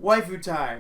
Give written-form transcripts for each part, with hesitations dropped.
Waifu time.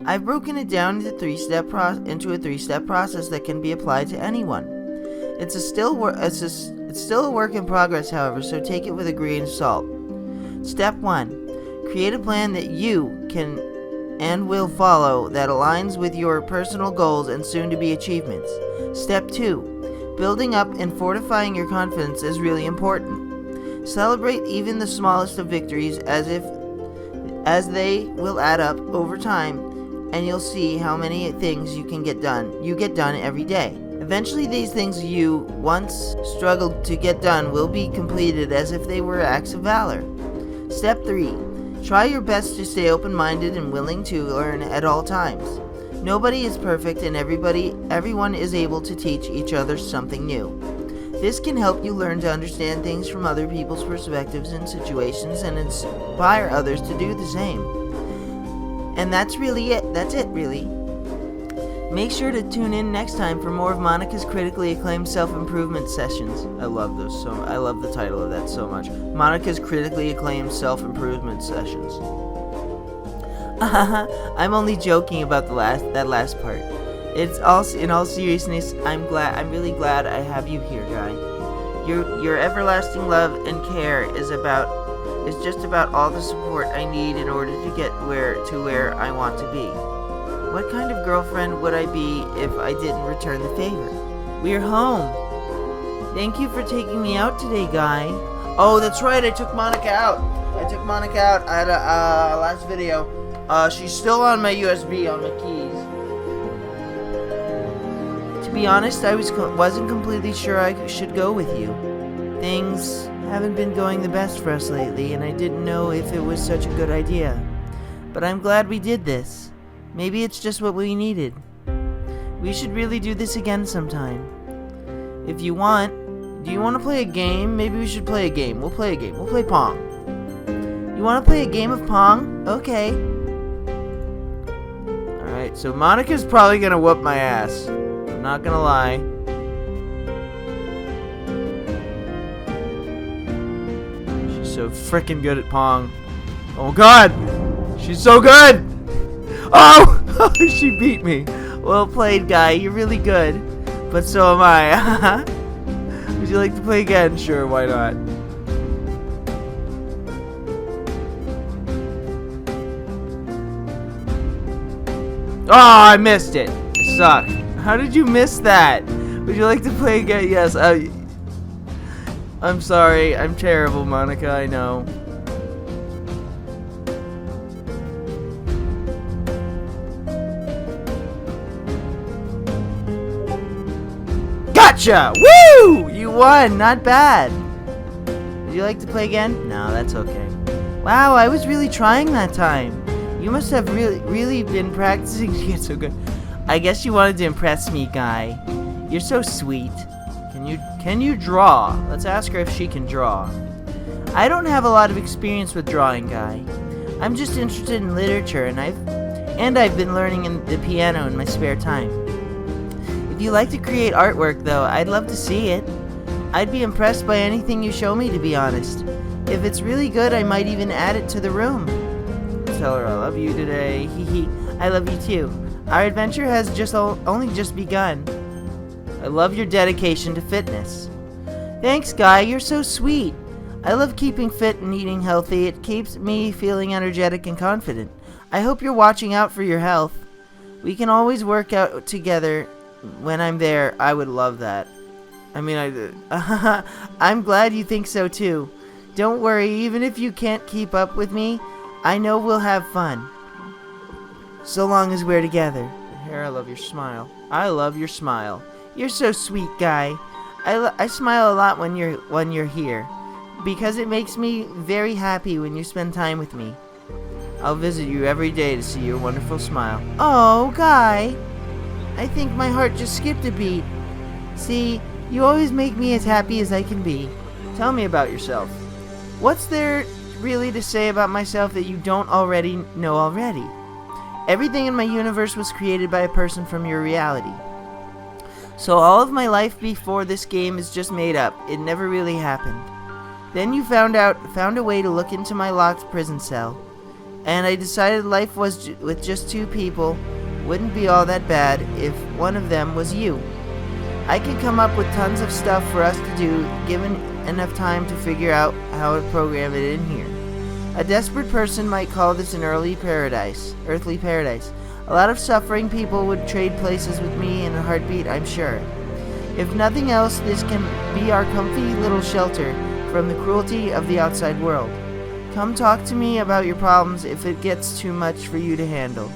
I've broken it down into a three-step process that can be applied to anyone. It's still a work in progress, however, so take it with a grain of salt. Step 1. Create a plan that you can and will follow that aligns with your personal goals and soon-to-be achievements. Step 2. Building up and fortifying your confidence is really important. Celebrate even the smallest of victories as they will add up over time, and you'll see how many things you get done every day. Eventually, these things you once struggled to get done will be completed as if they were acts of valor. Step 3. Try your best to stay open-minded and willing to learn at all times. Nobody is perfect, and everyone is able to teach each other something new. This can help you learn to understand things from other people's perspectives and situations and inspire others to do the same. And that's really it. That's it, really. Make sure to tune in next time for more of Monica's critically acclaimed self-improvement sessions. I love the title of that so much. Monica's critically acclaimed self-improvement sessions. I'm only joking about that last part. In all seriousness, I'm really glad I have you here, Guy. Your everlasting love and care is just about all the support I need in order to get where I want to be. What kind of girlfriend would I be if I didn't return the favor? We're home. Thank you for taking me out today, Guy. Oh, that's right, I took Monica out. I had a last video. She's still on my USB on my keys. To be honest, I wasn't completely sure I should go with you. Things haven't been going the best for us lately, and I didn't know if it was such a good idea. But I'm glad we did this. Maybe it's just what we needed. We should really do this again sometime. If you want, do you want to play a game? Maybe we should play a game. We'll play a game. We'll play Pong. You want to play a game of Pong? Okay. Alright, so Monica's probably gonna whoop my ass. I'm not gonna lie. So freaking good at Pong. Oh god! She's so good! Oh! She beat me. Well played, Guy. You're really good. But so am I. Would you like to play again? Sure, why not? Oh, I missed it. I suck. How did you miss that? Would you like to play again? Yes, I'm sorry. I'm terrible, Monica. I know. Gotcha! Woo! You won. Not bad. Would you like to play again? No, that's okay. Wow, I was really trying that time. You must have really been practicing to get so good. I guess you wanted to impress me, Guy. You're so sweet. Can you draw? Let's ask her if she can draw. I don't have a lot of experience with drawing, Guy. I'm just interested in literature, and I've been learning the piano in my spare time. If you like to create artwork, though, I'd love to see it. I'd be impressed by anything you show me, to be honest. If it's really good, I might even add it to the room. Tell her I love you today. Hee. I love you too. Our adventure has only just begun. I love your dedication to fitness. Thanks, Guy. You're so sweet. I love keeping fit and eating healthy. It keeps me feeling energetic and confident. I hope you're watching out for your health. We can always work out together when I'm there. I would love that. I'm glad you think so too. Don't worry, even if you can't keep up with me, I know we'll have fun. So long as we're together. Here, I love your smile. I love your smile. You're so sweet, Guy. I smile a lot when you're here, because it makes me very happy when you spend time with me. I'll visit you every day to see your wonderful smile. Oh, Guy. I think my heart just skipped a beat. See, you always make me as happy as I can be. Tell me about yourself. What's there really to say about myself that you don't already know already. Everything in my universe was created by a person from your reality. So all of my life before this game is just made up. It never really happened. Then you found a way to look into my locked prison cell. And I decided life was with just two people wouldn't be all that bad if one of them was you. I could come up with tons of stuff for us to do, given enough time to figure out how to program it in here. A desperate person might call this an earthly paradise. A lot of suffering people would trade places with me in a heartbeat, I'm sure. If nothing else, this can be our comfy little shelter from the cruelty of the outside world. Come talk to me about your problems if it gets too much for you to handle.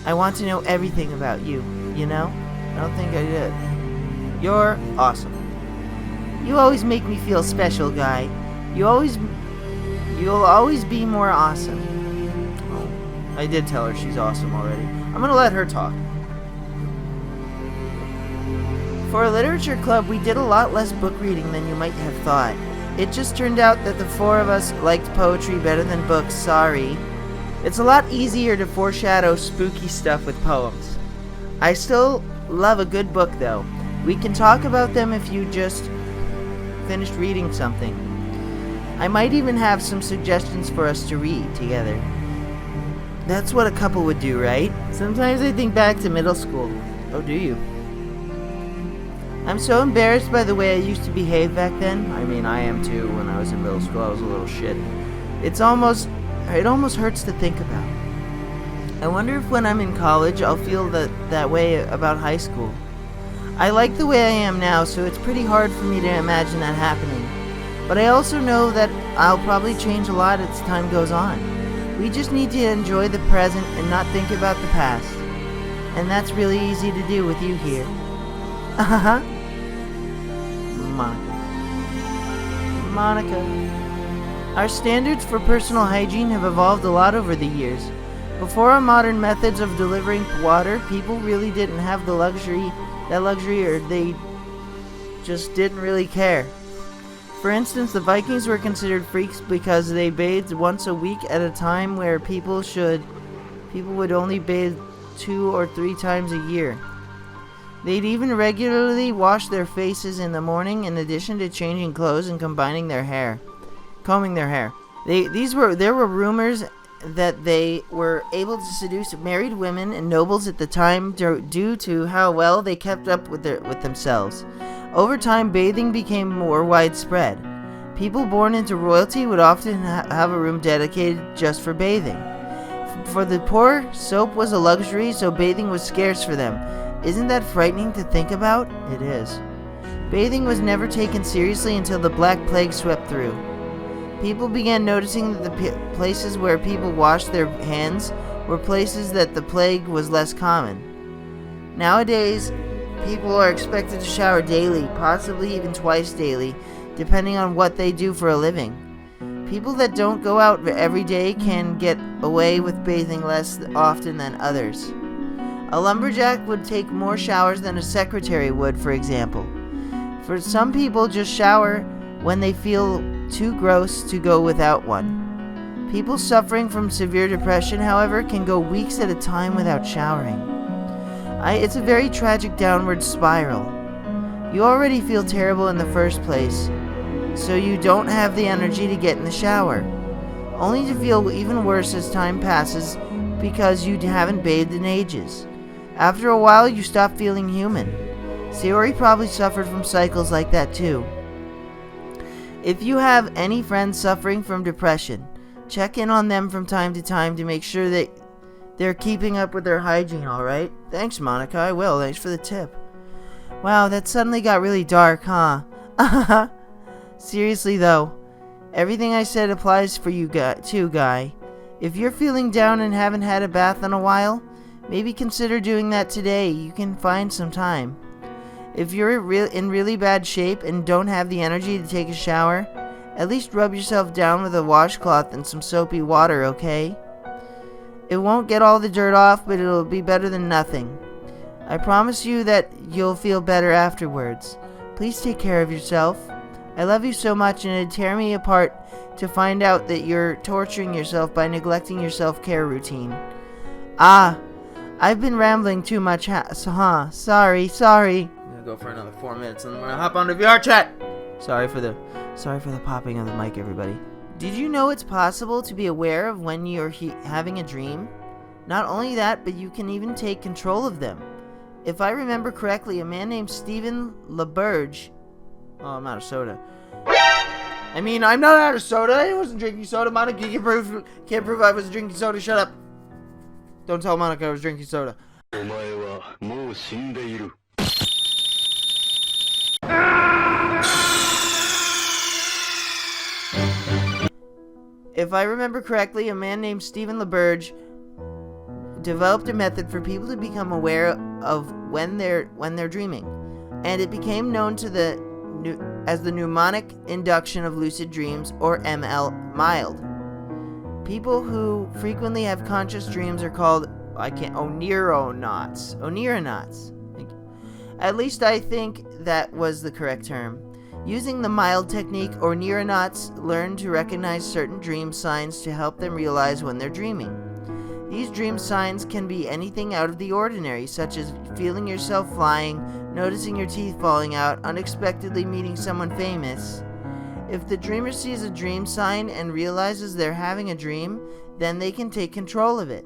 I want to know everything about you, you know? I don't think I did. You're awesome. You always make me feel special, guy. You'll always be more awesome. Oh, I did tell her she's awesome already. I'm gonna let her talk. For a literature club, we did a lot less book reading than you might have thought. It just turned out that the four of us liked poetry better than books, sorry. It's a lot easier to foreshadow spooky stuff with poems. I still love a good book, though. We can talk about them if you just finished reading something. I might even have some suggestions for us to read together. That's what a couple would do, right? Sometimes I think back to middle school. Oh, do you? I'm so embarrassed by the way I used to behave back then. I mean, I am too. When I was in middle school, I was a little shit. It almost hurts to think about. I wonder if when I'm in college, I'll feel that way about high school. I like the way I am now, so it's pretty hard for me to imagine that happening. But I also know that I'll probably change a lot as time goes on. We just need to enjoy the present and not think about the past. And that's really easy to do with you here. Uh-huh. Monica. Our standards for personal hygiene have evolved a lot over the years. Before our modern methods of delivering water, people really didn't have that luxury, or they just didn't really care. For instance, the Vikings were considered freaks because they bathed once a week at a time where people would only bathe 2 or 3 times a year. They'd even regularly wash their faces in the morning in addition to changing clothes and combing their hair. There were rumors that they were able to seduce married women and nobles at the time due to how well they kept up with themselves. Over time, bathing became more widespread. People born into royalty would often have a room dedicated just for bathing. For the poor, soap was a luxury, so bathing was scarce for them. Isn't that frightening to think about? It is. Bathing was never taken seriously until the Black Plague swept through. People began noticing that the places where people washed their hands were places that the plague was less common. Nowadays, people are expected to shower daily, possibly even twice daily, depending on what they do for a living. People that don't go out every day can get away with bathing less often than others. A lumberjack would take more showers than a secretary would, for example. For some people, just shower when they feel too gross to go without one. People suffering from severe depression, however, can go weeks at a time without showering. It's a very tragic downward spiral. You already feel terrible in the first place, so you don't have the energy to get in the shower, only to feel even worse as time passes because you haven't bathed in ages. After a while, you stop feeling human. Sayori probably suffered from cycles like that too. If you have any friends suffering from depression, check in on them from time to time to make sure that they're keeping up with their hygiene, alright? Thanks, Monica, I will. Thanks for the tip. Wow, that suddenly got really dark, huh? Seriously though, everything I said applies for you too, Guy. If you're feeling down and haven't had a bath in a while, maybe consider doing that today. You can find some time. If you're in really bad shape and don't have the energy to take a shower, at least rub yourself down with a washcloth and some soapy water, okay? It won't get all the dirt off, but it'll be better than nothing. I promise you that you'll feel better afterwards. Please take care of yourself. I love you so much, and it'd tear me apart to find out that you're torturing yourself by neglecting your self-care routine. Ah, I've been rambling too much, Sorry. I'm gonna go for another 4 minutes, and I'm gonna hop onto VR chat. Sorry for the popping of the mic, everybody. Did you know it's possible to be aware of when you're having a dream? Not only that, but you can even take control of them. If I remember correctly, a man named Stephen LaBerge... Oh, I'm out of soda. I'm not out of soda. I wasn't drinking soda. Monica can't prove I was drinking soda. Shut up. Don't tell Monica I was drinking soda. If I remember correctly, a man named Stephen LaBerge developed a method for people to become aware of when they're dreaming, and it became known as the mnemonic induction of lucid dreams, or ML-MILD. People who frequently have conscious dreams are called Oneironauts. At least I think that was the correct term. Using the MILD technique, Oneironauts learn to recognize certain dream signs to help them realize when they're dreaming. These dream signs can be anything out of the ordinary, such as feeling yourself flying, noticing your teeth falling out, unexpectedly meeting someone famous. If the dreamer sees a dream sign and realizes they're having a dream, then they can take control of it.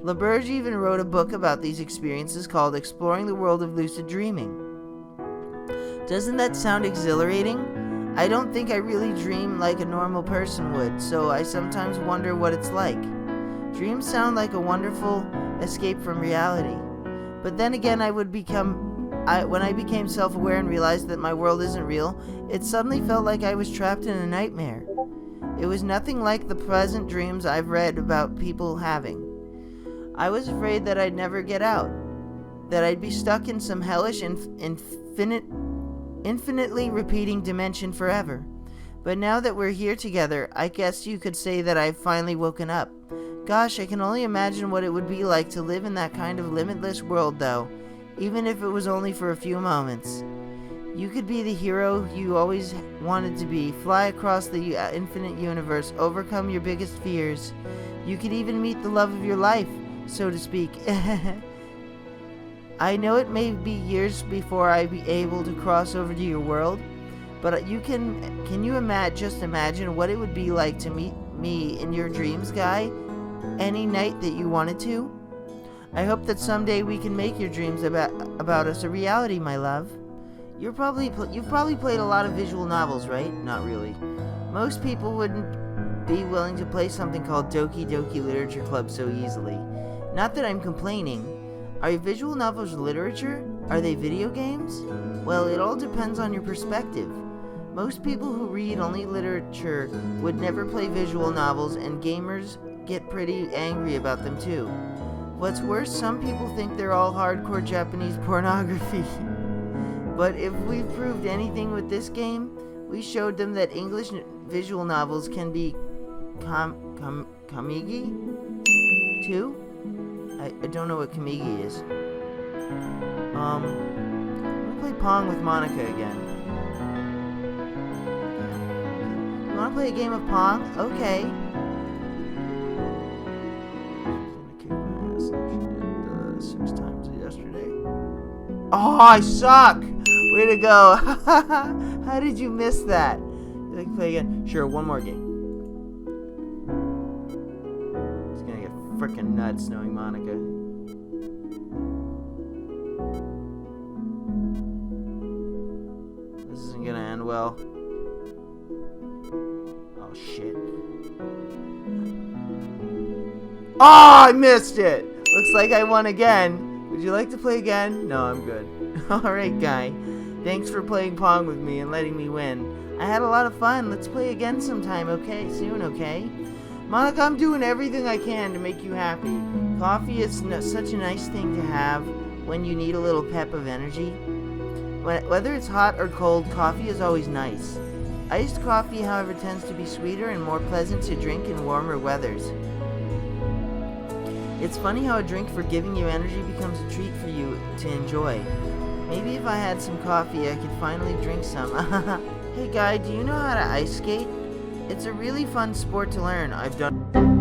LaBerge even wrote a book about these experiences called Exploring the World of Lucid Dreaming. Doesn't that sound exhilarating? I don't think I really dream like a normal person would, so I sometimes wonder what it's like. Dreams sound like a wonderful escape from reality. But then again, when I became self-aware and realized that my world isn't real, it suddenly felt like I was trapped in a nightmare. It was nothing like the pleasant dreams I've read about people having. I was afraid that I'd never get out, that I'd be stuck in some hellish, infinitely repeating dimension forever. But now that we're here together, I guess you could say that I've finally woken up. Gosh, I can only imagine what it would be like to live in that kind of limitless world, though, even if it was only for a few moments. You could be the hero you always wanted to be, fly across the infinite universe, overcome your biggest fears. You could even meet the love of your life, so to speak. I know it may be years before I be able to cross over to your world, but can you just imagine what it would be like to meet me in your dreams, guy? Any night that you wanted to? I hope that someday we can make your dreams about us a reality, my love. You've probably played a lot of visual novels, right? Not really. Most people wouldn't be willing to play something called Doki Doki Literature Club so easily. Not that I'm complaining. Are visual novels literature? Are they video games? Well, it all depends on your perspective. Most people who read only literature would never play visual novels, and gamers get pretty angry about them too. What's worse, some people think they're all hardcore Japanese pornography. But if we've proved anything with this game, we showed them that English visual novels can be kamigi too? I don't know what kamigi is. I'm gonna play Pong with Monica again. You wanna play a game of Pong? Okay. Oh, I suck! Way to go! How did you miss that? You like to play again? Sure, one more game. It's gonna get frickin' nuts knowing Monica. This isn't gonna end well. Oh, shit. Oh, I missed it! Looks like I won again. Would you like to play again? No, I'm good. Alright, guy. Thanks for playing Pong with me and letting me win. I had a lot of fun. Let's play again sometime, okay? Soon, okay? Monica, I'm doing everything I can to make you happy. Coffee is such a nice thing to have when you need a little pep of energy. Whether it's hot or cold, coffee is always nice. Iced coffee, however, tends to be sweeter and more pleasant to drink in warmer weathers. It's funny how a drink for giving you energy becomes a treat for you to enjoy. Maybe if I had some coffee, I could finally drink some. Hey guy, do you know how to ice skate? It's a really fun sport to learn. I've done